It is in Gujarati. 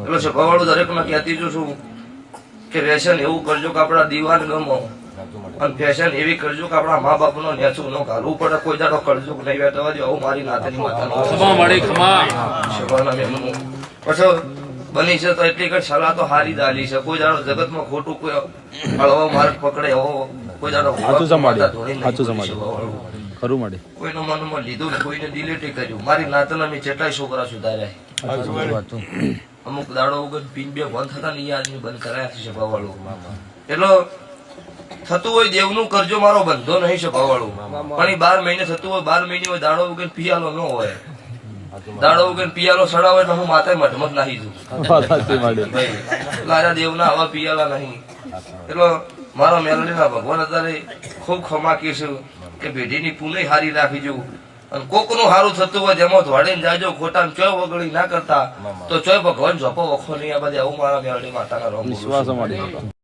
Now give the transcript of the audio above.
એટલે સભાવાળું દરેક ને કહેતી છું કે વ્યસન એવું કરજો કે આપણા દીવાન ગમો અને ફેશન એવી કરજો કે આપણા મા બાપ નો નેચું ન ઘાલવું પડે, કોઈ દાડો કરજો નહીં બેઠવા દો. આવું મારી નાતની પછી બની છે તો એટલી કઈ સલાહ તો હારી દાલી છે. કોઈ દાડો જગતમાં ખોટું કોઈ હળવો માર્ગ પકડે એવો કોઈ દાડો કોઈનું મનમાં લીધું ને કોઈને ડિલીટ કર્યું. મારી નાતના મેં જેટલા છોકરા સુધાર્યા. અમુક દાડો વગર પીન બે બંધ થતા ને યાદ બંધ કરાયા છે સભાવાળું. એટલે થતું હોય દેવનું કરજો, મારો બંધો નહીં સભાવાળું. પણ એ 12 મહિને થતું હોય, 12 મહિને હોય દાડો વગર પિયાલો ન હોય. દાડો વગર પિયાલો સડાવે ને હું માથે મઢમત નાહી દઉં. લારા દેવના આવા પિયાલા નહીં. એટલે મારા મેલડીના ભગવાન અત્યારે ખૂબ ખમાકી છે કે પેઢીની પુનઃ હારી રાખી જવું. અને કોકનું હારું થતું હોય જેમાં ધોડીને જાજો, ખોટા ચોય વગડી ના કરતા તો ચોય ભગવાન જોપો વખો નહીં. આ બધે આવું મારા મેલડી માતાના રોમ.